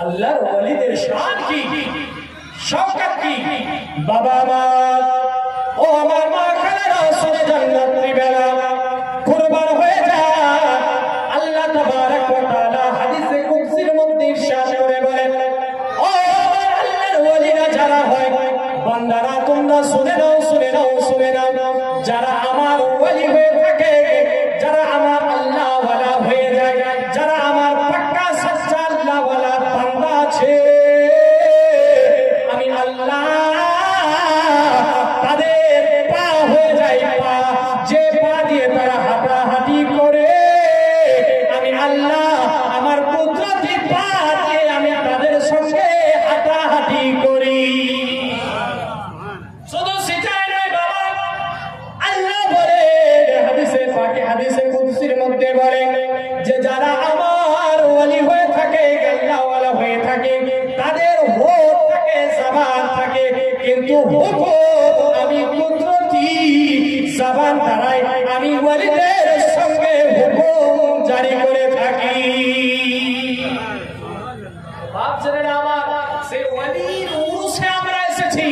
আল্লাহর ওয়ালিদের শান কি, শওকত কি। বাবা মা ও আমার মা খালারা শুনে জান্নাতি বেলা কুরবান হয়ে যায়। আল্লাহ তাবারক ওয়া তাআলা হাদিসে কুদসির মধ্যে ইরশাদ করে বলেন, ও আমার আল্লাহর ওয়ালিরা যারা হয়, বান্দারা তোমরা শুনে নাও, শুনে নাও, শুনে নাও। যারা আমার ওয়ালি হয়ে থাকে, যারা আমার আল্লাহ ওয়ালা হয়ে যায়, যারা আমার পাক্কা সচ্চা আল্লাহ ওয়ালা বান্দা আছে, আমি আল্লাহ তাদের পা হয়ে যায় পা, যে পা দিয়ে তারা হাঁটাহাঁটি করে, আমি আল্লাহ আমার কুদরতি পা দিয়ে আমি তাদের সঙ্গে হাঁটাহাঁটি করি। শুধু সেটাই নয় বাবা, আল্লাহ বলে হাদিসে পাকে, হাদিসে কুদসির মধ্যে বলে যে যারা আমার ওয়ালি হয়ে থাকে, আল্লাহ ওয়ালা হয়ে থাকে, তাদের হোঠ থাকে, জবান থাকে, কিন্তু আমি কুদরতি জবান দ্বারাই আমি ওয়ালিদের সঙ্গে হুকুম জারি করে থাকি। বাপ ছেলেরা আমার, সেই ওয়ালির উরুসে আমরা এসেছি।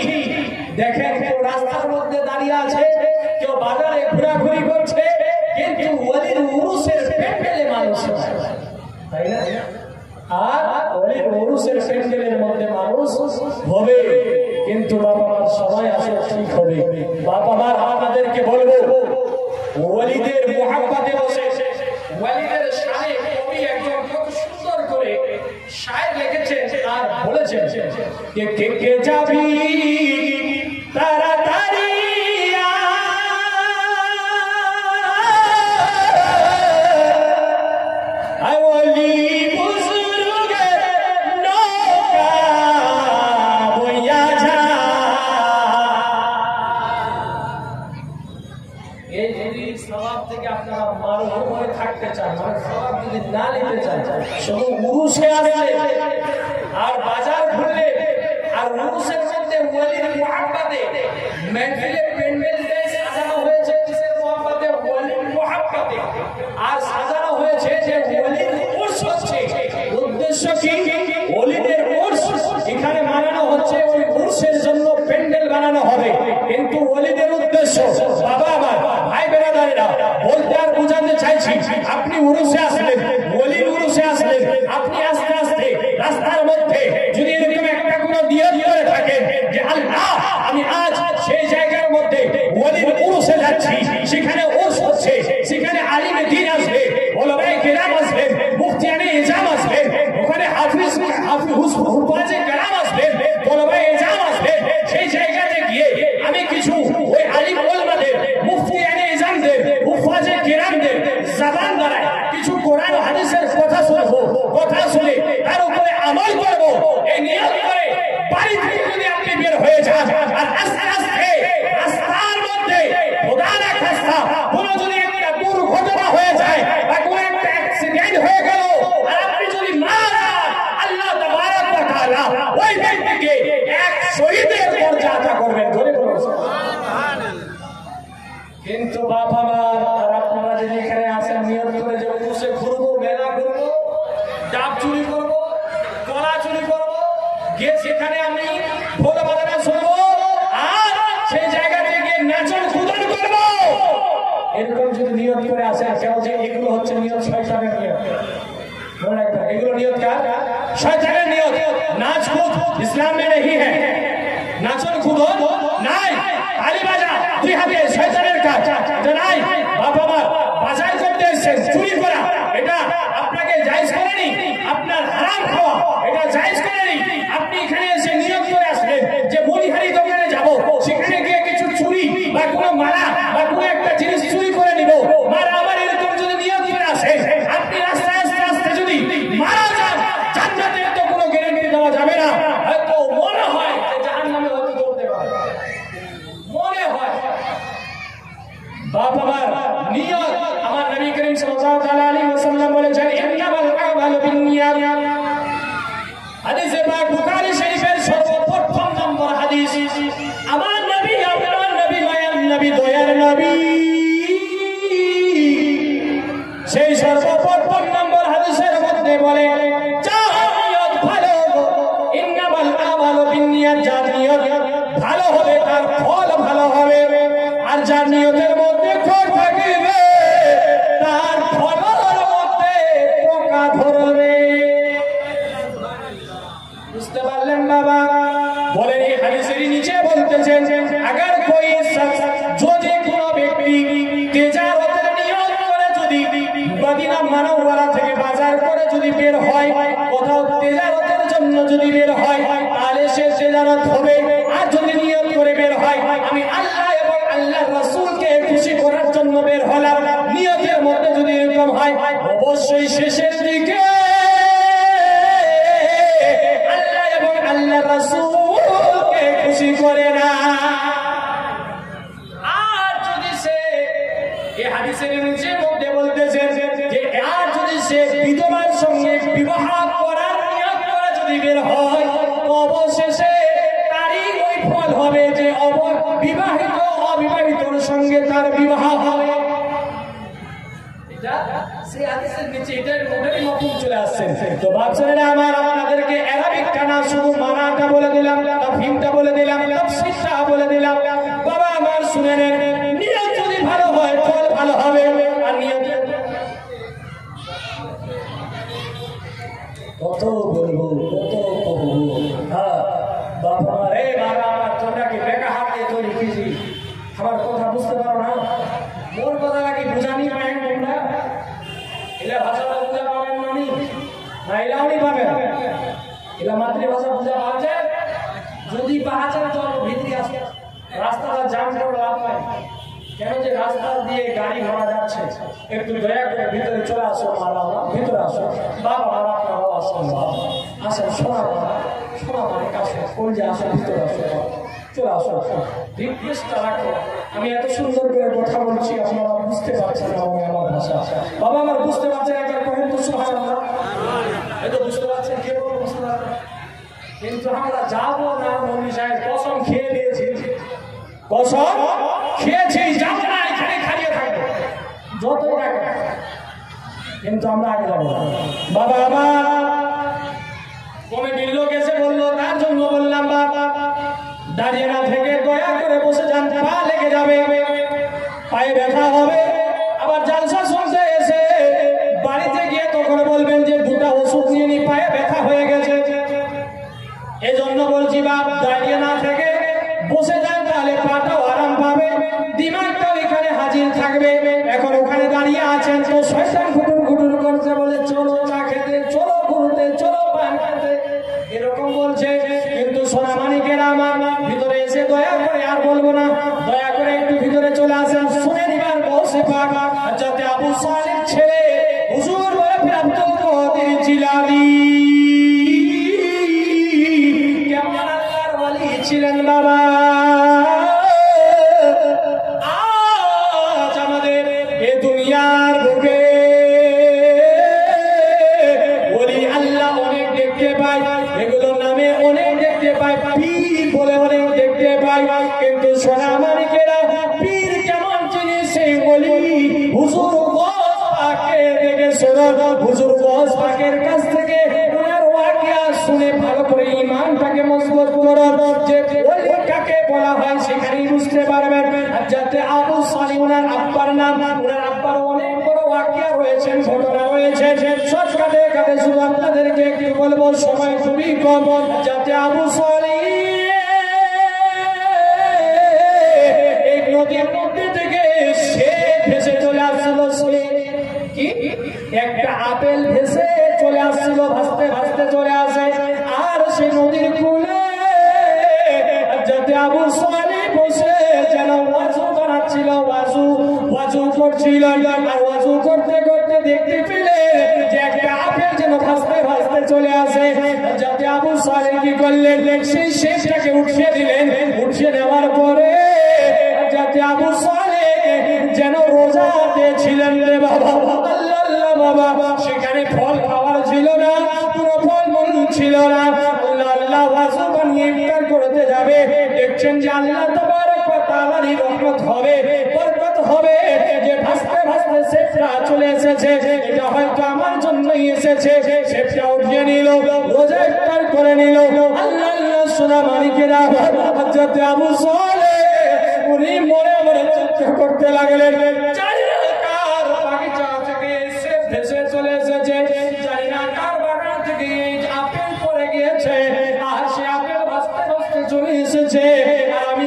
দেখেন কেউ রাস্তার মধ্যে দাঁড়িয়ে আছে, কেউ বাজারে ঘোরাঘুরি করছে, কিন্তু ওয়ালির উরুসের প্যান্ডেলে মানুষ হয়, তাই না? আর ওয়ালির উরুসের প্যান্ডেলের মধ্যে মানুষ হবে, কিন্তু বাবা মার সবাই আসলে ঠিক হবে। বাবা মার আপনাদেরকে বলবো, ওয়ালিদের মুহাব্বতে বসে ওয়ালিদের শানে কবি একজন খুব সুন্দর করে শায়ের লিখেছেন আর বলেছেন যে কে কে যাবি তাড়াতাড়ি আয় ওয়ালি বুজুর্গের নৌকা বইয়া যা। এই যদি সওয়াব থেকে আপনারা মারুফ হয়ে থাকতে চান, মানে সওয়াব যদি না নিতে চান, শুধু উরুসে আসলে আর বাজার ঘুরলে আর উরুসের মধ্যে ওয়ালির মুহাব্বতে মেহফিলে প্যান্ডেল দিয়ে সাজানো হয়েছে, কিসের মুহাব্বতে? ওয়ালির মুহাব্বতে। আর সাজানো হয়েছে যে ওয়ালির উরস হচ্ছে, উদ্দেশ্য কি? ওয়ালিদের উরস এখানে মানানো হচ্ছে, ওই উরসের জন্য প্যান্ডেল বানানো হবে, কিন্তু ওয়ালিদের উদ্দেশ্য বাবা আমার ভাই বেরাদারেরা বলতে আর বোঝাতে চাইছি, আপনি উরুসে আসলেন, ওয়ালির উরুসে আসলেন, আপনি আস্তে আস্তে রাস্তার মধ্যে যদি এরকম একটা কোনো নিয়ত করে থাকেন যে আল্লাহ আমি আজ সেই জায়গার মধ্যে ওয়ালির উরুসে যাচ্ছি, সেখানে উরস হচ্ছে, সেখানে আলিমে দ্বীন আসবে, ওলামায়ে কেরাম আসবে, মুফতিয়ানে ইজাম আসবে, ওখানে হুফাজে কেরাম আসবে, ওলামায়ে ইজাম আসবে, সেই জায়গাতে গিয়ে আমি কিছু ওই আলিম ওলামাদের, মুফতিয়ানে ইজামদের, হুফাজে কেরামদের জবান দ্বারায় কিছু কোরআন হাদিসের কথা শুনবো, কথা শুনে তার উপরে আমল করবো, এই নিয়ত করে বাড়ি থেকে যদি আপনি বের হয়ে যান আর আস্তে আস্তে রাস্তার মধ্যে খোদা না খাস্তা কোনো যদি একটা দুর্ঘটনা হয়ে যায় বা কোনো একটা অ্যাক্সিডেন্ট হয়ে গেল আর আপনি যদি মারা যান, আল্লাহ তাবারক ওয়া তাআলা ওই ব্যক্তিকে এক শহীদের মর্যাদা করবেন। ধরে বলুন সুবহানাল্লাহ। কিন্তু বাবা মা আর আপনারা যদি এখানে আসেন নিয়ত করে যে উরুসে ঘুরবো, মেলা ঘুরবো, ডাব চুরি করবো, কলা চুরি করবো, গিয়ে সেখানে আমি ঢোল বাজানো শুনবো আর সেই জায়গাতে গিয়ে নাচন কুদন করবো, এরকম যদি নিয়ত করে আসে, কেউ যে এগুলো হচ্ছে নিয়ত শয়তানের নিয়ত, মনে রাখবেন এগুলো নিয়ত কার? শয়তানের নিয়ত। নাচ কুদ ইসলাম में नहीं है, নাচন কুদন নাই, তালি বাজা দুই হাতে শয়তানের কাজ, এটা নাই। বাবা মা বাজার করতে এসেছেন, চুরি করা এটা আপনাকে জায়েজ করেনি, আপনার হারাম খাওয়া এটা জায়েজ করেনি। আপনি এখানে এসে নিয়ত করে আসলেন যে মনিহারি দোকানে যাব, সেখানে গিয়ে কিছু চুরি বা কোনো মালা বা কোনো একটা জিনিস চুরি করে নিব, মারা আবার এরকম যদি নিয়ত করে আসে, আপনি রাস্তায় আস্তে আস্তে যদি মারা যান, জান্নাতের তো কোনো গ্যারান্টি দেওয়া যাবে না, হয়তো মনে হয় যে জাহান্নামে হয়তো দৌড়তে পারে, মনে হয়। বাপ আমার নিয়ত, আমার নবী করিম সাল্লাল্লাহু আলাইহি ওয়াসাল্লাম বলেছেন ইন্নামাল আমালু বিন্নিয়াত। হাদিসে পাক বুখারী শরীফের সর্বপ্রথম নম্বর হাদিস, আমার নবী, আপনার নবী, মায়ার নবী, দয়ার নবী, সেই সর্বপ্রথম নম্বর হাদিসের মধ্যে বলে যা নিয়ত ভালো বলতেছেন अगर कोई शख्स যদি কোনো ব্যক্তি তিজারতের নিয়ত করে যদি মদিনা মুনাওয়ারা থেকে বাজার করে যদি বের হয় কোথাও তিজারতের জন্য যদি বের হয় তাহলে সে তিজারত হবে আর যদি নিয়ত করে বের হয় আমি আল্লাহ এবং আল্লাহর রাসূলকে খুশি করার জন্য বের হলাম নিয়তের মধ্যে যদি এরকম হয় অবশ্যই শেষের দিকে আল্লাহ এবং আল্লাহর রাসূলকে খুশি করে না আর যদি সে এই হাদিসের নিচের মধ্যে বলতেছেন যে আর যদি সে বিধবার সঙ্গে বিবাহ করার নিয়ত করে যদি বের হয় অবশেষে তারই ওই ফল হবে যে বিবাহিত অবিবাহিতর সঙ্গে তার বিবাহ হবে এটা সেই হাদিসের নিচে এটার মধ্যে মফহুম চলে আসছে তো বাচ্চারা আমার আপনাদেরকে আরবিকটা না শুধু মানাটা বলে দিলাম তাফহিমটা বলে দিলাম তাফসীরটা বলে দিলাম বাবা আমার শুনে নেন নিয়ত যদি ভালো হয় ফল ভালো হবে আর নিয়ত কত বলবো কত বলবো হ্যাঁ বাবা রে বাবা আমার তোমরা কি বেকা হাত দিয়ে তৈরি কিজি আমার কথা বুঝতে পারো না মোর কথা কি বুঝানি পায় তোমরা এলা ভাষাটা বুঝা পাবেন মানি না এলাওনি পাবেন এলা মাতৃভাষা বুঝা পাওয়া যায় যদি পাওয়া যায় তো ভিতরে আসে রাস্তাটা জাম করে লাভ নাই কেন যে রাস্তা দিয়ে গাড়ি ঘোড়া যাচ্ছে একটু দয়া করে ভিতরে চলে আসো মারা ভিতরে আসো বাবা মারা আপনারাও আসেন আসেন শোনা অনেক আসো কোন যে আসো ভিতরে আসো চলে আসো রিকোয়েস্টটা রাখো আমি এত সুন্দর করে কথা বলছি আপনারা বুঝতে পারছেন না আমার ভাষা বাবা আমার বুঝতে পারছেন একবার কহেন তো সুবহানাল্লাহ এই তো বুঝতে পারছেন কে বলো বুঝতে পারছেন কিন্তু আমরা যাবো না মৌলভী সাহেব কসম খেয়ে দিয়েছি কসম খেয়েছি যাবো না এখানে খালিয়ে থাকবো যতই টাকা কিন্তু আমরা আগে যাবো না বাবা আমার কমিটির লোক এসে বললো তার জন্য বললাম বাবা দাঁড়িয়ে না থেকে দয়া করে বসে যান পা লেগে যাবে পায়ে ব্যথা হবে আবার জালসা শুনতে এসে বাড়িতে গিয়ে তখন বলবেন যে দুটা ওষুধ নিয়ে নি পায়ে ব্যথা হয়ে গেছে এই জন্য বলছি বাপ দাঁড়িয়ে না থেকে বসে যান তাহলে পাটাও আরাম পাবে দিমাগটাও এখানে হাজির থাকবে এখন ওখানে দাঁড়িয়ে আছেন তো শয়তান ঘুটুর ঘুটুর করছে বলে চলো চা খেতে চলো ঘুরতে চলো পান খেতে এরকম বলছে কিন্তু সোনা মানিকেরা আমার ভিতরে এসে দয়া করে আর বলবো না দয়া করে একটু ভিতরে চলে আসেন শুনে নিবার বসে পাক যাতে আবু সালেহ ছেলে হুজুর বলে প্রাপ্ত কদির জিলানী কেমন আল্লাহর ওলি ছিলেন বাবা আজ আমাদের এই দুনিয়ার বুকে ওলি আল্লাহ অনেক দেখতে পাই এগুলোর নামে অনেক দেখতে পাই পীর বলে অনেক দেখতে পাই কিন্তু সোনা মানিকেরা পীর কেমন জিনিস সেই ওলি হুজুর গৌস পাকে দেখে শোনো হুজুর গৌস পাকের কাছ থেকে ওনার ওয়াকিয়া শুনে ভালো করে ঈমানটাকে মজবুত করো যে ওলি কাকে বলা হয় সেখানেই বুঝতে পারবেন আর যাতে আবু সালেহ ওনার আব্বার নাম ওনার আব্বার অনেক বড় ওয়াকিয়া রয়েছে ঘটনা রয়েছে শর্টকাটে কাটে শুধু আপনাদেরকে একটু বলবো সময় খুবই কম যাতে আবু সালেহ এই নদীর মধ্যে থেকে সে ভেসে চলে আসছিল কি একটা আপেল ভেসে চলে আসছিল ভাসতে ভাসতে চলে আসে আর সেই নদীর কূলে যাতে আবু সালেহ বসে যেন ওয়াজু করাচ্ছিল ওয়াজু করছিল আর ওয়াজু করতে করতে দেখতে পেলে যে একটা আপেল যেন ভাসতে ভাসতে চলে আসে যাতে আবু সালেহ কি করলেন সেই শেষটাকে উঠিয়ে দিলেন উঠিয়ে নেওয়ার পরে যাতে আবু সালেহ যেন রোজা দিয়েছিলেন রে বাবা আল্লাহ বাবা সেখানে ফল খাওয়ার ছিল না কোনো ফল মন ছিল না আল্লাহ ওয়াজু বানিয়ে ইফতার করতে যাবে দেখছেন যে আল্লাহ তাবারক ওয়া তাআলার রহমত হবে বরকত হবে যে ভাসতে ভাসতে সেটা চলে এসেছে এটা হয়তো আমার জন্যই এসেছে সেটা উঠিয়ে নিল রোজা ইফতার করে নিল আল্লাহ সোনা মানিকেরা হযরত আবু সালেহ উনি মনে মনে চিন্তা করতে লাগলেন জানি না কার বাগিচা থেকে এসে ভেসে চলে এসেছে জানি না কার বাগান থেকে আপেল পড়ে গিয়েছে আর সে আপেল ভাসতে ভাসতে চলে এসেছে আর আমি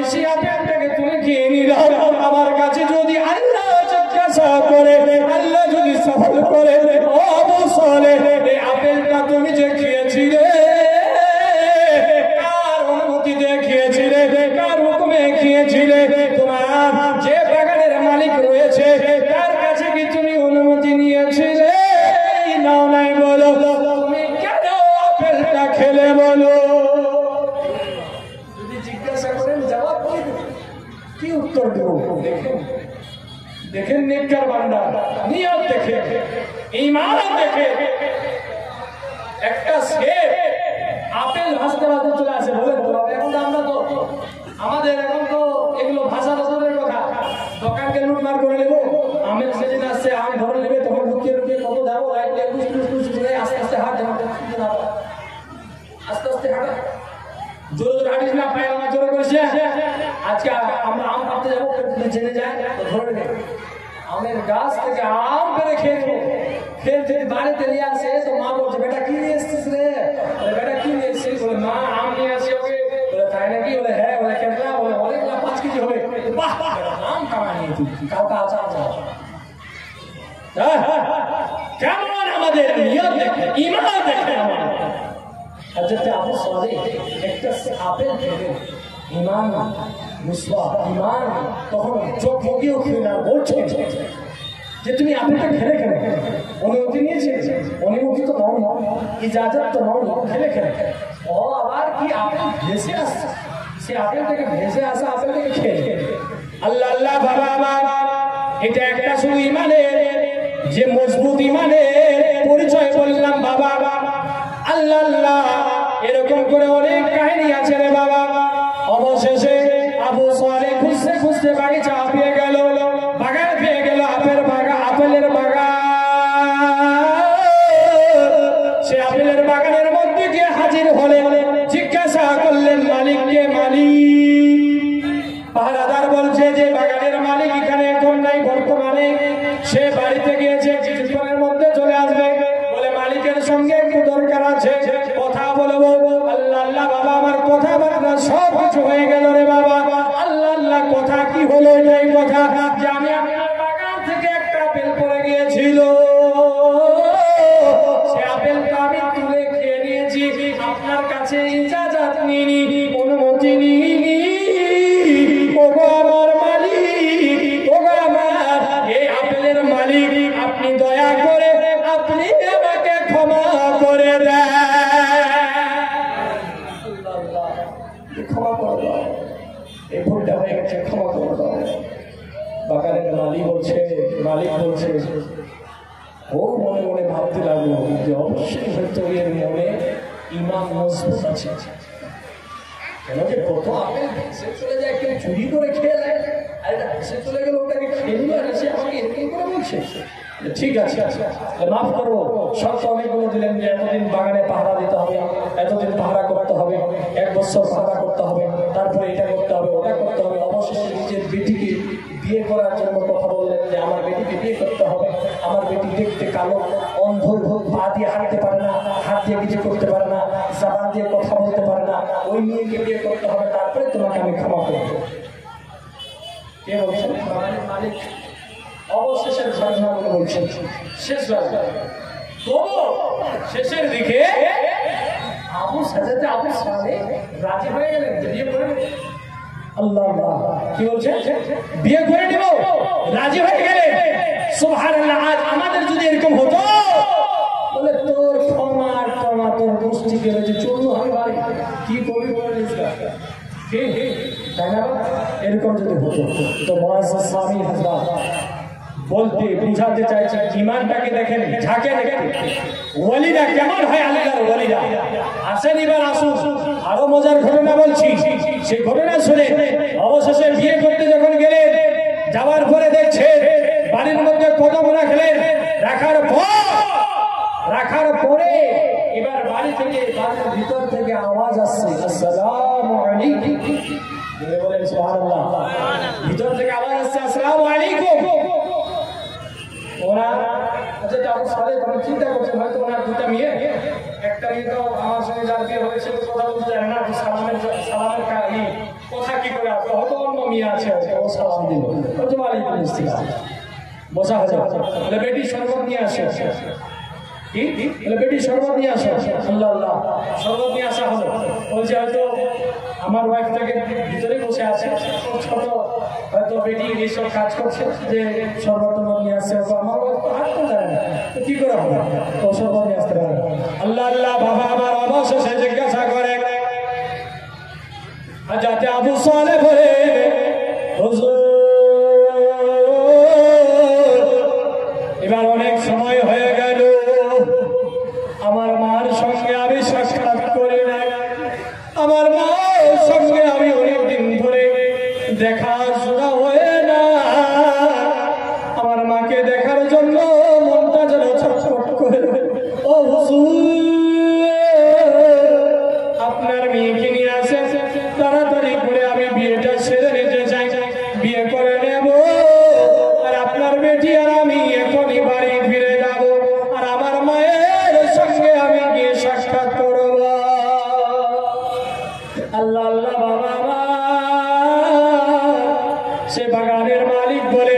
খেলে বলো। যদি জিজ্ঞাসা করেন জবাব কি উত্তর দেব? দেখেন দেখেন নেককার বান্দা, নিয়ত দেখে, ঈমান দেখে। একটা শের আপেল ভাজতে ভাজতে চলে আসে, বলেন তো এখন তো আমরা তো আমাদের এখন তো এগুলো ভাষা ভাষাদের কথা, দোকানকে লুটমার করে নেবো, আমের সিজন আসছে আম ধরে নেবে, তখন লুকিয়ে লুকিয়ে কত যাবো, লাইট আস্তে আস্তে হাট আস্তে আস্তে হাঁটা, জোরে জোরে হাঁটিস না, পায়ে আমার জোরে করেছে। আজকে আমরা আম কাটতে যাবো, জেনে যায় তো ধরে নেবে, আমের গাছ থেকে আম পেরে খেয়ে নেবো। ফের যদি বাড়িতে নিয়ে আসে তো মা বলছে, বেটা কি নিয়ে এসছিস রে? বেটা কি নিয়ে এসছিস? বলে মা আম নিয়ে আসি ওকে। বলে তাই নাকি? বলে হ্যাঁ। বলে কেটলা? বলে অনেকগুলা 5 কেজি হবে। বাহ, আম কামা নিয়ে তুই কাউকে আচার কেমন আমাদের নিয়ত দেখে, ঈমান দেখে। আমার হযরত আবু সালেহ একটা আপেল খেলেন, ঈমান মুসওয়া ঈমান, তখন চোখ মুখে উঠে না, বলছে যে তুমি আপেলটা খেলে খেলে অনুমতি নিয়েছে? অনুমতি তো নাও, ইজাজত তো নাও, খেলে খেলে। ও আবার কি আপেল ভেসে আসছে, সে আপেল থেকে ভেসে আসা আপেল থেকে খেয়ে। আল্লাহ আল্লাহ বাবা আমার, এটা একটা শুধু ঈমানের যে মজবুত ঈমানের পরিচয় বললাম বাবা। আল্লাহ আল্লাহ, এরকম করে অনেক কাহিনী আছে রে বাবা। অবশেষে আবু সালেহ খুঁজতে খুঁজতে বাগিচা পেয়ে গেল, বাগান পেয়ে গেল, আপেলের বাগান। সে আপেলের বাগানের মধ্যে গিয়ে হাজির হলেন, জিজ্ঞাসা করলেন মালিককে। মালিক, পাহারাদার বলছে যে বাগানের মালিক এখানে এখন নাই, বর্তমানে সে বাড়িতে গিয়েছে, কিছুক্ষণের মধ্যে চলে আসবে। বলে মালিকের সঙ্গে একটু দরকার আছে, কথা বলবো। আল্লাহ আল্লাহ বাবা আমার, কথাবার্তা সব কিছু হয়ে গেল রে বাবা। আল্লাহ আল্লাহ, কথা কি হলো? এই কথা যে আমি আপনার বাগান থেকে একটা আপেল পড়ে গিয়েছিল, সে আপেলটা আমি তুলে খেয়ে নিয়েছি, আপনার কাছে ইজাজত নিইনি, অনুমতি নিইনি। ওগো আমার মালিক, ওগো আমার এই আপেলের মালিক, আপনি দয়া করে আপনি আমাকে ক্ষমা করে দেন। ক্ষমা করে দাও, এই ভুলটা হয়ে গেছে, ক্ষমা করে দাও। বাগানের মালিক বলছে ও মনে মনে ভাবতে লাগলো যে অবশ্যই হয়তো এর মনে ঈমান মজবুত আছে। কেন যে কত আপেল ভেসে চলে যায়, কেউ চুরি করে খেয়ে নেয়, আর এটা ভেসে চলে গেল, ওটাকে খেয়ে নিল, আর এসে আমাকে এরকম করে বলছে। ঠিক আছে, মাফ করবো। শর্ত অনেকগুলো দিলেন যে এতদিন বাগানে পাহারা দিতে হবে, এতদিন পাহারা করতে হবে, 1 বছর পাহারা করতে হবে, তারপরে এটা করতে হবে, ওটা করতে হবে। অবশেষে নিজের বেটিকে বিয়ে করার জন্য কথা বললেন যে আমার বেটিকে বিয়ে করতে হবে, আমার বেটি দেখতে কালো, অন্ধ, পা দিয়ে হাঁটতে পারে না, হাত দিয়ে কিছু করতে পারে না, জবান দিয়ে কথা বলতে পারে না, ওই মেয়েকে বিয়ে করতে হবে, তারপরে তোমাকে আমি ক্ষমা করব। কে বলছেন? বাগানের মালিক। অবশেষের ঘটনাগুলো বলছেন, শেষ শেষের দিকে আবু সালেহ রাজি হয়ে গেলেন, বিয়ে করে আল্লাহ কি বলছে, বিয়ে করে নিব, রাজি হয়ে গেলেন। সুবহানাল্লাহ। আজ আমাদের যদি এরকম হতো, বলে তোর ক্ষমা তোর গোষ্ঠী কে রয়েছে, চলু আমি বাড়ি কি করবি বলে তাই না? এরকম যদি হতো তো মুআজ্জিজ স্বামী হযরত বলতে বুঝাতে চাইছে, ঈমানটাকে দেখেন, ঝাঁকে দেখেন, ওয়ালিরা কেমন হয়, আল্লাহর ওয়ালিরা। আসেন এবার আসুন, আরো মজার ঘটনা বলছি, সেই ঘটনা শুনে। অবশেষে বিয়ে করতে যখন গেলেন, যাওয়ার পরে দেখছেন বাড়ির মধ্যে কদম রাখলেন, রাখার পরে এবার বাড়ি থেকে, বাড়ির ভিতর থেকে আওয়াজ আসছে, আসসালামু আলাইকুম। বলেন সুবহানাল্লাহ। ভিতর থেকে আওয়াজ আসছে, আসসালামু আলাইকুম। ওরা যেটা আবু সালেহ তখন চিন্তা করছেন, হয়তো ওনার 2টা মেয়ে, একটা মেয়ে তো আমার সঙ্গে যার বিয়ে হয়েছে তো কথা বলতে জানে না, সালামের কথা কি করে আসবে, হয়তো অন্য মেয়ে আছে, ও সালাম দিল, হয়তো ওয়ালাইকুম আসসালাম। বসা হয়ে যাবে, বেটি শরবত নিয়ে আসে, কি বেটি শরবত নিয়ে আসো। আল্লাহ আল্লাহ, শরবত নিয়ে আসা হলো। বলছে হয়তো আমার ওয়াইফটাকে ভিতরে বসে আছে, ছোট হয়তো বেটি এইসব কাজ করছে যে সর্বতম নিয়ে আসছে, আমার হাঁটতে জানে না, কি করে হবে, ও সর্ব নিয়ে আসতে পারে। আল্লাহ আল্লাহ বাবা আমার অবশেষে জিজ্ঞাসা করে যাতে আবু সালেহ বলে হুজুর এবার অনেক সময় হয়ে গেল, আমার মার সঙ্গে আমি সাক্ষাৎ করি না, আমার মার সঙ্গে আমি অনেকদিন ধরে দেখা শোনা হয়ে না, আমার মাকে দেখার জন্য মনটা যেন ছটফট করে। ও হুজুর আপনার মেয়েকে নিয়ে আসে, তাড়াতাড়ি করে আমি বিয়েটা সেরে নিতে চাই, বিয়ে করে নেব, আর আপনার বেটি আর আমি এখনই বাড়ি ফিরে যাব, আর আমার মায়ের সঙ্গে আমি গিয়ে সাক্ষাৎ করব। আল্লাহ আল্লাহ বাবা সে বাগানের মালিক বলে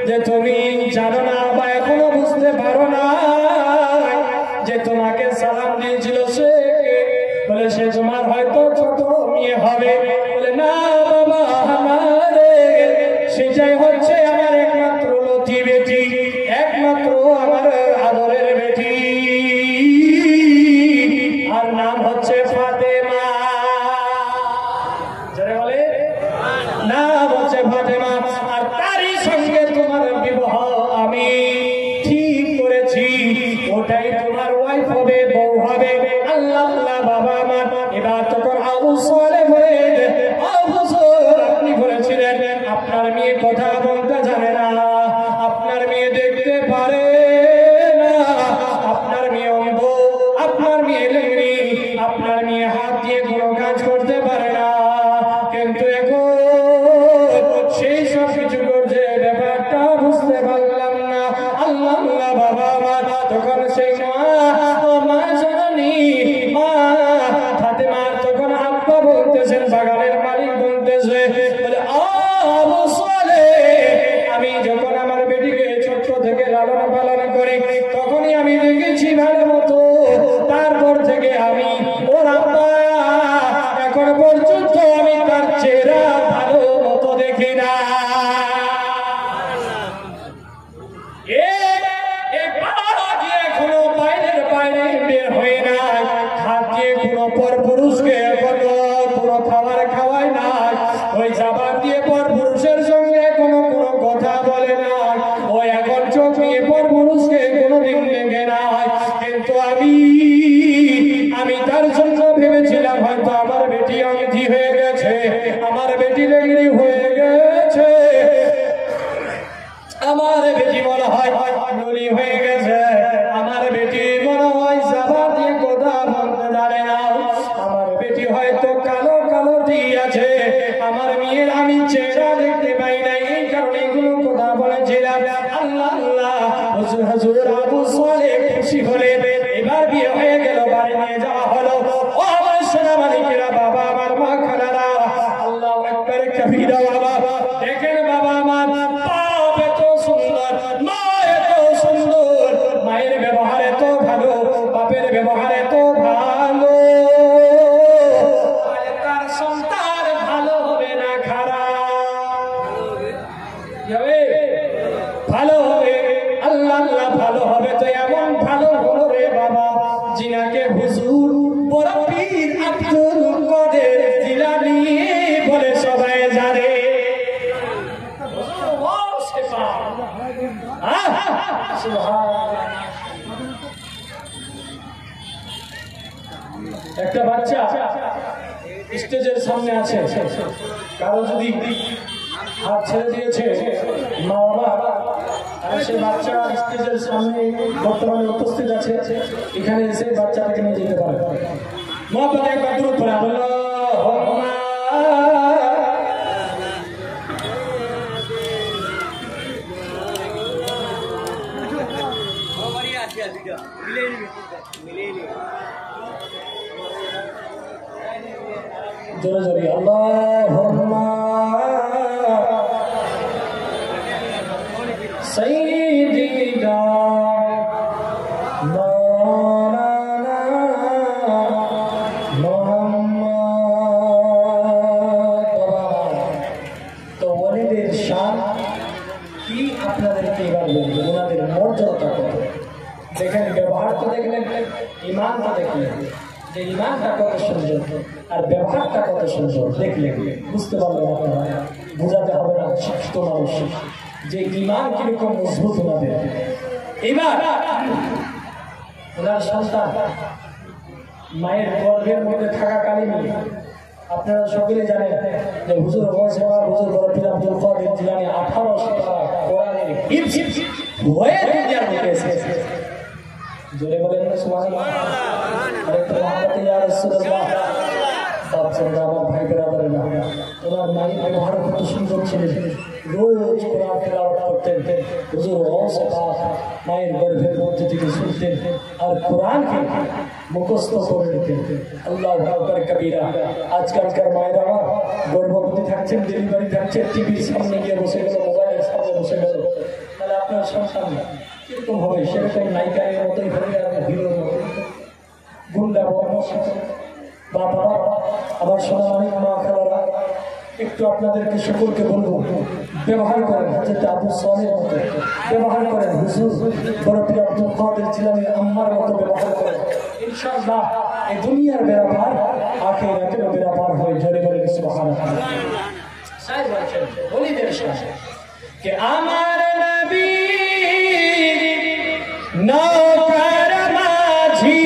যে তুমি জানো না বা এখনো বুঝতে পারো না যে তোমাকে সালাম দিয়েছিল সে বলে সে তোমার হয়তো ছোট মেয়ে হবে, বলে না বাবা আমারে সেটাই হচ্ছে আমার একমাত্র লতি বেটি, একমাত্র আমার আদরের বেটি, আর নাম হচ্ছে ফাতেমা। যারা বলে নাম হচ্ছে ফাতেমা, আর তারই সঙ্গে তোমার বিবাহ আমি ঠিক করেছি, ওটাই তোমার ওয়াইফ হবে, বউ হবে। আল্লাহ আল্লাহ বাবা আমার। এবার তখন আবু সালেহ বলে আপনি বলেছিলেন আপনার মেয়ে কথা বলতে জানে না, আপনার মেয়ে দেখতে পারে না, আপনার মেয়ে অন্ধ, আপনার মেয়ে লেংড়ি, আপনার মেয়ে হাত দিয়ে কোনো কাজ করতে পারে না, কিন্তু এখন সেই সব কিছু করছে, ব্যাপারটা বুঝতে পারলাম না। আল্লাহ আল্লাহ বাবা আমার। তখন সেই মা জানি মা ফাতেমার তখন আব্বা বলতেছেন, বাগানের মালিক বলতেছে বলে আবু সালেহ আমি যখন আমার বেটিকে ছোট্ট থেকে লালন পালন করি তখনই আমি দেখেছি ভালো মতো, তারপর থেকে আমি ওর আব্বা এখন পর্যন্ত আমি তার চেহারা ভালো মতো দেখি না। এখনো বাইরের বাইরে বের হয়ে না, হাত দিয়ে কোনো পর পুরুষকে এখনো কোনো খাবার খাওয়ায় না, ওই জাবান দিয়ে পর পুরুষের সঙ্গে কোনো কথা বলে না, ও এখন চোখ নিয়ে পর পুরুষকে কোনোদিন দেখে না। কিন্তু আমি তার জন্য ভেবেছিলাম হয়তো আমার বেটি অন্ধি হয়ে গেছে, আমার বেটি লেংড়ি হয়ে গেছে, আমার বেটি মনে হয় নুরি হয়ে গেছে, আমার বেটি মনে হয় জাবান দিয়ে কথা বলতে জানে না, আমার বেটি হয়তো কালো কালো দিয়ে আছে, আমার মেয়ের আমি চেহারা দেখতে পাই না, এই কারণে এগুলো কথা বলেছিলাম। আল্লাহ আল্লাহ হুজুর আবু সালেহ খুশি হলে এবার বিয়ে হয়ে গেল, বাড়ি নিয়ে যাওয়া হলো। ও আমার সোনা মালিকেরা, বাবা আমার, মা খালারা, আল্লাহু আকবার কবিরা, বাবা দেখেন বাবা আমার বাপ এত সুন্দর, মা এত সুন্দর, মায়ের ব্যবহার এত ভালো, বাপের ব্যবহার এত ভালো, তার সন্তান ভালো হবে না খারাপ ভালো হবে। আল্লাহ আল্লাহ ভালো হবে, তো এমন ভালো হলো রে বাবা জিনাকে হুজুর বড় পীর আব্দুল কাদের জিলানী বলে সবাই জানে। একটা বাচ্চা স্টেজের সামনে আছে, কারো যদি হাত ছেড়ে দিয়েছে মা বাবা, আর সে বাচ্চা স্টেজের সামনে বর্তমানে উপস্থিত আছে, এখানে এসে বাচ্চাটাকে নিয়ে যেতে পারে। মহব্বতে একবার দূর করে আল্লাহুম্মা জোরে জোরে আল্লাহুম্মা সাইয়্যিদিনা মাওলানা মুহাম্মদ। তো ওয়ালিদের তো দেখলেন, ইমান তো দেখলেন যে ইমানটা কত সুন্দর আর ব্যবহারটা কত সুন্দর, দেখলেন বুঝতে পারলেন আপনারা। বোঝাতে হবে না শিক্ষিত মানুষ যে ইমান কিরকম মজবুত ওনাদের। এবার ওনার সন্তান মায়ের গর্ভের মধ্যে থাকাকালীন আপনারা সকলে জানেন যে হুজুর হুজুর বড় পীর আব্দুল কাদের জিলানী 1800 কোরআনের হিফজ হয়ে দুনিয়ার মধ্যে এসেছে। জোরে বলেন না সুবহানাল্লাহ। আরেকটু মহব্বতে ইয়া রাসূলুল্লাহ। বাপ ছেলেরা, আমার ভাই বেরাদারেরা, ওনার মায়ের ব্যবহার কত সুন্দর ছিলেন। রোজ কোরআন তেলাওয়াত করতেন, হুজুর গৌসে পাক মায়ের গর্ভের মধ্যে থেকে শুনতেন আর কোরআনকে মুখস্থ করে নিতেন। আল্লাহু আকবার কবীরা। আজকালকার মায়েরা গর্ভবতী থাকছেন, ডেলিভারি থাকছেন, টিভির সামনে গিয়ে বসে গেল, মোবাইলের সামনে বসে গেল, তাহলে আপনার সন্তান কিরকম হবে? সেরকম নায়িকার মতোই হবে আর হিরোর মতো গুন্ডা বদমাশ। বাবা, আমার সোনা মানিক মা খালারা, একটু আপনাদেরকে সকলকে বলবো, ব্যবহার করেন হযরত আবু সালের মতো, ব্যবহার করেন হুজুর বড় পীর আব্দুল কাদের জিলানীর আম্মার মতো ব্যবহার করেন। ইনশাআল্লাহ এই দুনিয়ার ব্যবহার আখিরাতের ব্যবহার হয়। জোরে বলে সুবহানাল্লাহ। সাই বলছেন ওলিদের সাথে যে আমার নবী নৌকার মাঝি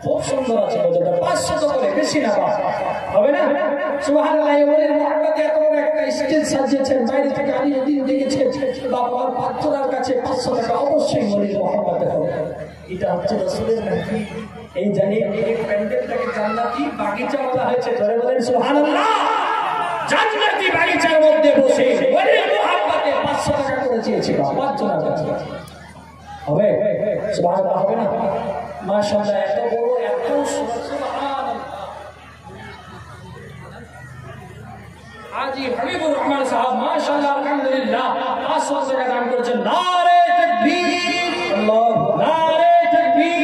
খুব সুন্দর আছে, 500 করে, বেশি না হবে না? সুবহানাল্লাহ। ওলির মুহাম্মদ এত বড় একটা স্টেজ সাজিয়েছেন, বাইরে থেকে আমি যদি দেখেছেন বাবার পাত্রার কাছে 500 টাকা অবশ্যই ওলির মুহাম্মদ হবে। এটা হচ্ছে রাসূলের নাকি এই জানি এই প্যান্ডেলটাকে জান্নাতি বাগিচা বলা হয়েছে। জোরে বলেন সুবহানাল্লাহ। জান্নাতি বাগিচার মধ্যে বসে ওলির মুহাম্মদে 500 টাকা করে চেয়েছিল 5 জনের কাছে। হবে? সুবহানাল্লাহ হবে না? মাশাআল্লাহ, এত বড়, এত সুবহানাল্লাহ। আজি হাবিবুর রহমান সাহেব মাশাআল্লাহ আলহামদুলিল্লাহ 500 টাকা দান করেছেন। নারে তাকবীর, আল্লাহু নারে তাকবীর,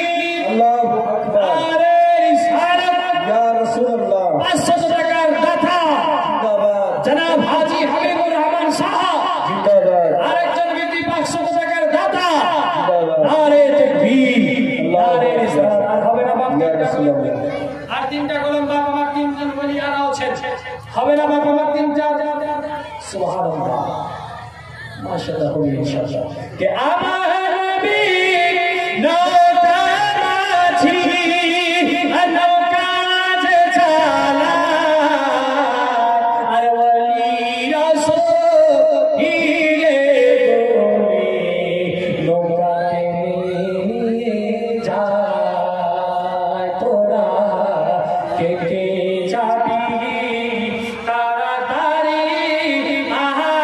আল্লাহু আকবার, নারে রিসালাত, ইয়া রাসূলুল্লাহ। 500 টাকার দাতা জিন্দাবাদ জনাব হাজী হাবিবুর রহমান সাহেব জিন্দাবাদ। আরেকজন ব্যক্তি 500 টাকার দাতা জিন্দাবাদ। নারে তাকবীর, নারে রিসালাত। আর হবে না বাপ? আর 3টা কলম বাপ আমার 3জন বলিয়ারা আছেন, হবে না বাপ আমার 3-4? সুবহানাল্লাহ, মাশাআল্লাহ হবে ইনশাআল্লাহ। কে আমার নবী নৌকা মাঝি নৌকা যে চালা আর ওলি রাসূলে বলে নৌকাতে নিয়ে যায় তোরা কে কে যাবি তাড়াতাড়ি আহা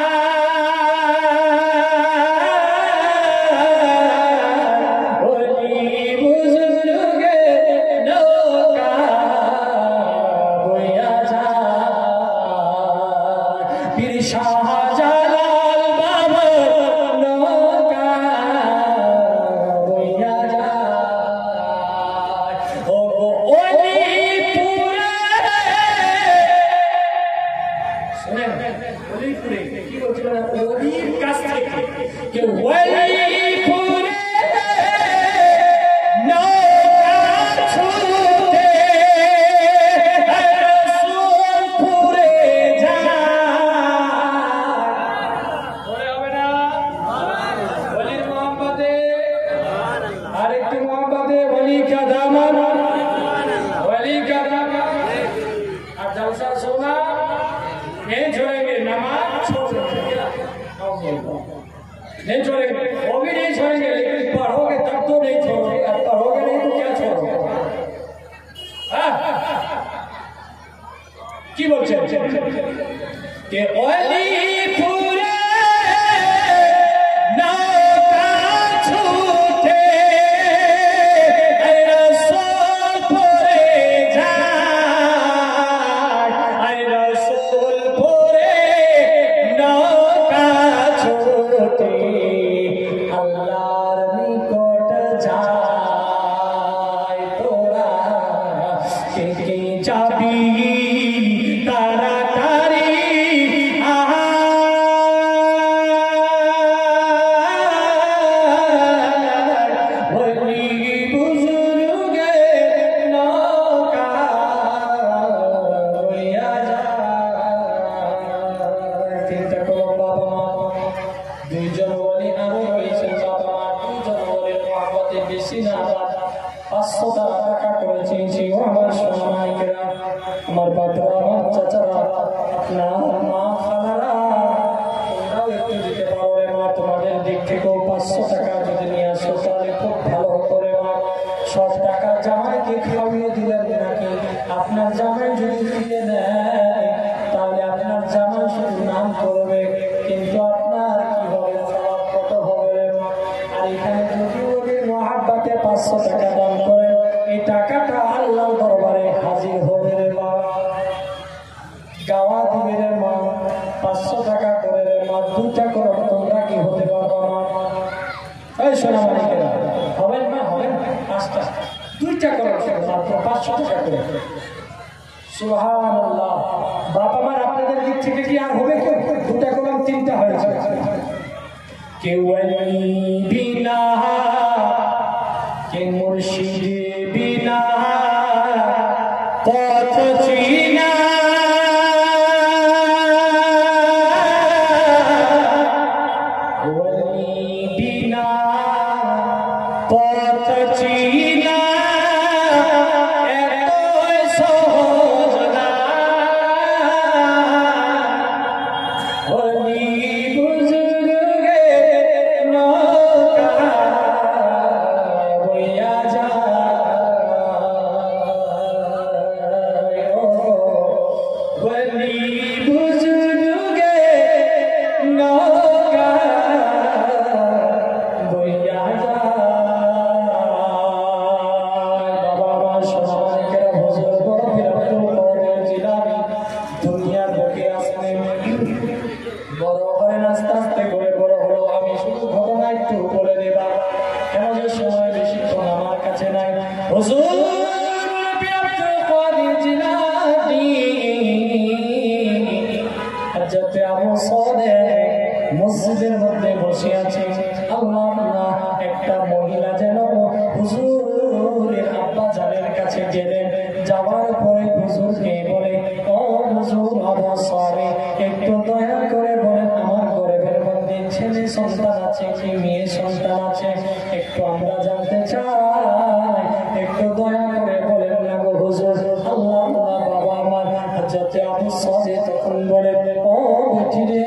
একটু মোহাম্মদে ওলি কা দামান, ওলি কা দামান। আর জলসা सोना नहीं छोड़ेंगे, नमाज नहीं छोड़ेंगे, वो भी नहीं छोड़ेंगे, लेकिन पढ़ोगे तब तो नहीं छोड़ोगे, अब पढ़ोगे नहीं तो क्या छोड़ोगे? की बोलते कि ओली पूरे नौका छूटे ऐ रसूल पूरे जान, ऐ रसूल पूरे नौका छूटे अल्लाहर निकट যায় তোরা কে যাবি তাড়াতাড়ি ওলি বুজুর্গে নৌকা বইয়া যায়। চিন্তা করো বাবা মা, দুইজন ওলি আরো রয়েছেন, বাবা মা দুইজন ওলির মহব্বতে বেশি না 500 টাকা করে চেয়েছি। ও আমার সোনা মাইকেরা, আমার বাপরা, আমার চাচারা, আপনার মা খালারা, তোমরাও একটু দিতে পারো রে মা। তোমাদের দিক থেকেও 500 টাকা যদি নিয়ে আসো তাহলে খুব ভালো হতো রে মা। সব টাকা জামাইকে খাওয়িয়ে দিলেন নাকি? আপনার জামাই যদি দিয়ে দেয় তাহলে আপনার জামাই শুধু নাম করবে, কিন্তু আপনার কি হবে, সওয়াব কত হবে রে মা। আর এখানে যদি ওদের মহাব্বতে 500 টাকা দান করে, এই টাকাটা আল্লাহর দরবারে হাজির হবে রে মা। গাওয়া দিবে রে মা, 500 টাকা করে রে মা। 2টা করো, তোমরা কি হতে পারবা মা? এই সোনা মানিকেরা, হবেন না? হবেন 5টা, 2টা করো মাত্র 500 টাকা করে। সুবহানাল্লাহ। বাবা মার আপনাদের দিক থেকে কি আর হবে কেউ? 2টা করলাম, 3টা হয়েছে। কেউ বিনা কে মুর্শিদ বিনা পথ চিনা, ওলি বিনা পথ চিনা এত সহজ না, ওলি বুজুর্গে নৌকা বইয়া যায়, ওলি বুজুর্গে নৌকা বইয়া যায়। বাবা আমার সোনা মানিকেরা, হুজুর বড় পীর আব্দুল কাদের জিলানী দুনিয়ার বুকে আসলেন, বড় হলেন, আস্তে আস্তে করে বড় হলো। আমি শুধু ঘটনা একটু বলে দেবা, কেন যে সময় বেশিক্ষণ আমার কাছে নাই। হুজুর পীর আব্দুল কাদের জিলানী হযরত আবু সালেহ মসজিদের মধ্যে বসে আছে। আল্লাহ আল্লাহ, একটা মহিলা যেন হুজুরের আব্বা জানের কাছে গেলেন। যাওয়ার পরে হুজুরকে বলে, ও হুজুর আবু সালেহ, একটু দয়া করে বলেন আমার গর্ভের মধ্যে ছেলে সন্তান আছে কি মেয়ে সন্তান আছে, একটু আমরা জানতে চাই, একটু দয়া করে বলেন না গো হুজুর। আল্লাহ আল্লাহ, বাবা আমার হযরত আবু সালেহ তখন বলে, ও বেটি রে,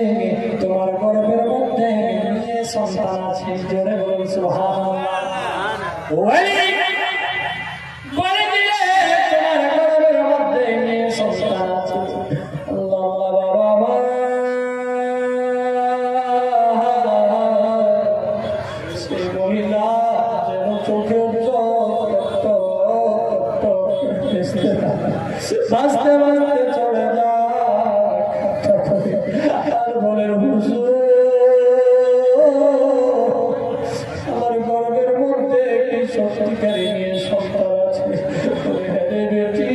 তোমার গর্ভের মধ্যে মেয়ে সন্তান আছে। জোরে বলুন সুবহানাল্লাহ। ওলি বলে দিলে তোমার গর্ভের মধ্যে মেয়ে সন্তান আছে। আল্লাহ আল্লাহ, বাবা আমার সেই মহিলা যেন চোখের বাঁচতে বাঁচতে চলে যায়, আর বলে হুজুর আমার গর্ভের মধ্যে কি সত্যিকারী মেয়ে সন্তান আছে? হ্যাঁ বেটি,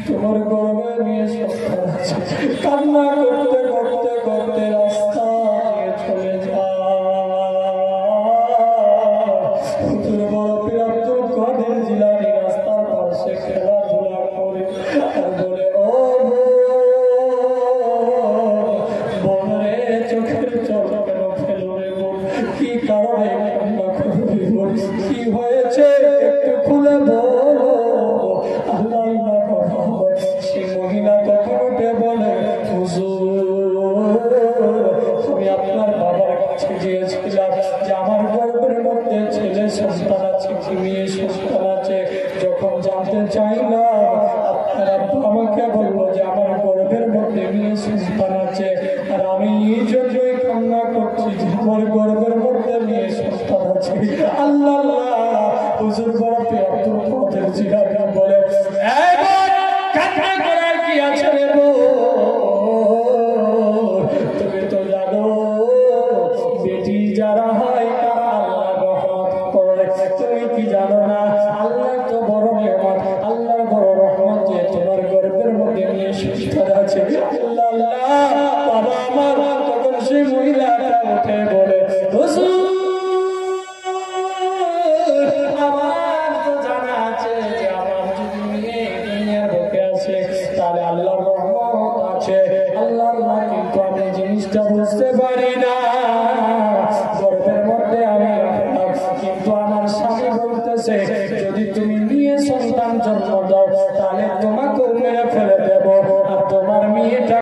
তোমার গর্ভে মেয়ে সন্তান আছে। কান্না করতে করতে করতে রাস্তা দিয়ে চলে যায়। হুজুর বড় পীর আব্দুল কাদের জিলানী রাস্তার পাশে খেলাধুলা করে আর বলে, ও বোন রে, চোখের জল কেন ফেলো রে বোন? কি কারণে কান্না করবি বোন? কি হয়েছে একটু খুলে বলো। আল্লাহ আল্লাহ সেই মহিলা তখন উঠে বলে, হুজুর আমি আপনার বাবার কাছে গিয়েছিলাম যে আমার গর্ভের মধ্যে ছেলে সন্তান আছে কি মেয়ে সন্তান আছে। যখন জানতে চাইলাম আপনার আব্বা আমাকে বললো যে আমার গর্ভের মধ্যে মেয়ে সন্তান আছে, আর আমি এই জন্যই কান্না করছি যে আমার গর্ভের মধ্যে মেয়ে সন্তান আছে। আল্লাহ আল্লাহ হুজুর বড় আব্দুল কাদের জিলানী বলে, এই বোন কান্না করার কি আছে রে বোন, তুমি তো জানো বেটি যারা হয় তারা আল্লাহ রহমত করে। তুমি কি জানো না আল্লাহ তো বড় নেয়ামত, আল্লাহর বড় রহমত যে তোমার গর্ভের মধ্যে নিয়ে সন্তান আছে। আল্লাহ আল্লাহ বাবা আমার তখন সেই মহিলাটা উঠে বলে, হুজুর আমার তো জানা আছে যে আমার যদি মেয়ে দুনিয়ার বুকে আছে তাহলে আল্লাহর রহমত আছে। আল্লাহ আল্লাহ কিন্তু আমি জিনিসটা বুঝতে পারি না। গর্ভের মধ্যে আমি কিন্তু আমার স্বামী বলতেছে যদি তুমি নিয়ে সন্তান জন্ম দাও তাহলে তোমার